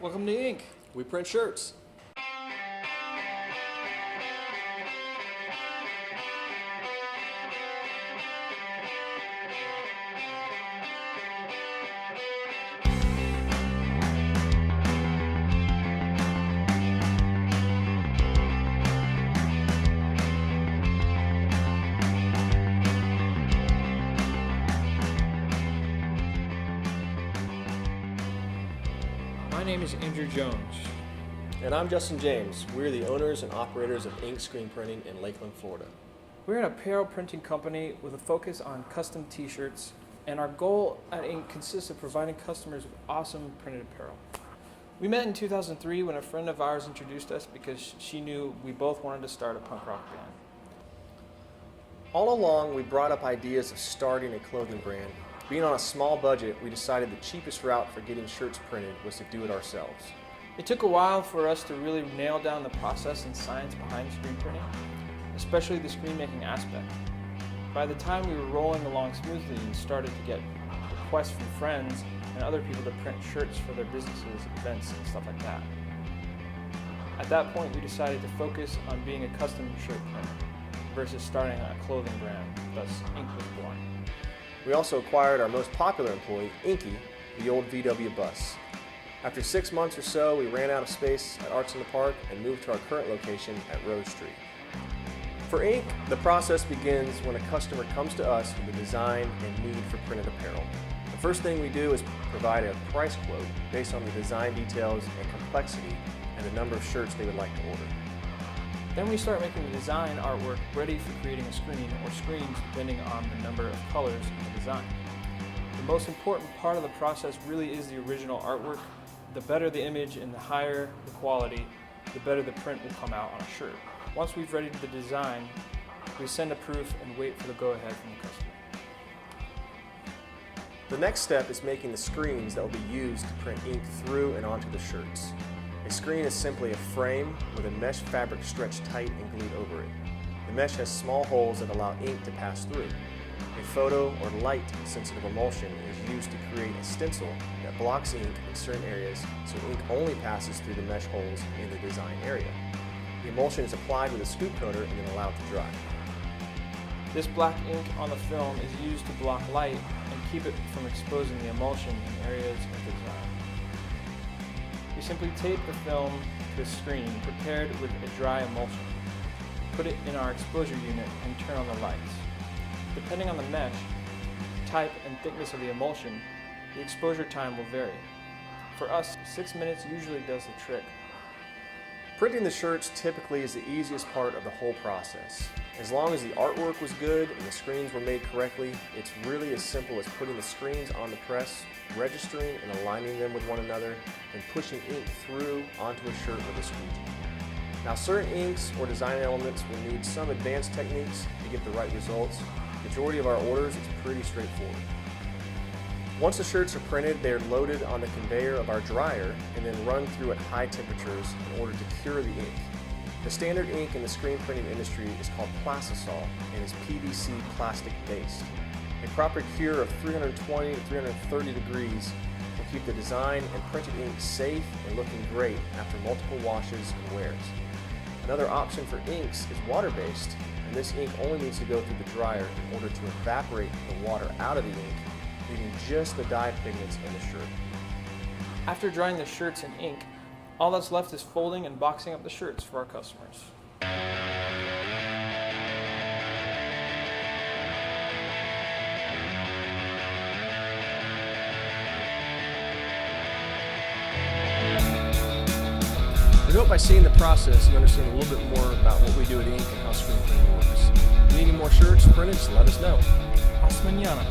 Welcome to Ink. We print shirts. My name is Andrew Jones. And I'm Justin James. We're the owners and operators of Ink Screen Printing in Lakeland, Florida. We're an apparel printing company with a focus on custom t-shirts, and our goal at Ink consists of providing customers with awesome printed apparel. We met in 2003 when a friend of ours introduced us because she knew we both wanted to start a punk rock band. All along, we brought up ideas of starting a clothing brand. Being on a small budget, we decided the cheapest route for getting shirts printed was to do it ourselves. It took a while for us to really nail down the process and science behind screen printing, especially the screen making aspect. By the time we were rolling along smoothly and started to get requests from friends and other people to print shirts for their businesses, events, and stuff like that. At that point, we decided to focus on being a custom shirt printer versus starting a clothing brand, thus Ink was born. We also acquired our most popular employee, Inky, the old VW bus. After 6 months or so, we ran out of space at Arts in the Park and moved to our current location at Rose Street. For Ink, the process begins when a customer comes to us with a design and need for printed apparel. The first thing we do is provide a price quote based on the design details and complexity and the number of shirts they would like to order. Then we start making the design artwork ready for creating a screen or screens depending on the number of colors in the design. The most important part of the process really is the original artwork. The better the image and the higher the quality, the better the print will come out on a shirt. Once we've readied the design, we send a proof and wait for the go-ahead from the customer. The next step is making the screens that will be used to print ink through and onto the shirts. A screen is simply a frame with a mesh fabric stretched tight and glued over it. The mesh has small holes that allow ink to pass through. A photo or light-sensitive emulsion is used to create a stencil that blocks ink in certain areas so ink only passes through the mesh holes in the design area. The emulsion is applied with a scoop coater and then allowed to dry. This black ink on the film is used to block light and keep it from exposing the emulsion in areas of the design. We simply tape the film to the screen prepared with a dry emulsion, put it in our exposure unit, and turn on the lights. Depending on the mesh, type, and thickness of the emulsion, the exposure time will vary. For us, 6 minutes usually does the trick. Printing the shirts typically is the easiest part of the whole process. As long as the artwork was good and the screens were made correctly, it's really as simple as putting the screens on the press, registering and aligning them with one another, and pushing ink through onto a shirt with a squeegee. Now, certain inks or design elements will need some advanced techniques to get the right results. The majority of our orders, it's pretty straightforward. Once the shirts are printed, they are loaded on the conveyor of our dryer and then run through at high temperatures in order to cure the ink. The standard ink in the screen printing industry is called plastisol and is PVC plastic based. A proper cure of 320 to 330 degrees will keep the design and printed ink safe and looking great after multiple washes and wears. Another option for inks is water-based, and this ink only needs to go through the dryer in order to evaporate the water out of the ink, leaving just the dye pigments in the shirt. After drying the shirts in ink, all that's left is folding and boxing up the shirts for our customers. We hope by seeing the process you understand a little bit more about what we do at Ink and how screen printing works. If you need any more shirts printed, just let us know. Hasta mañana.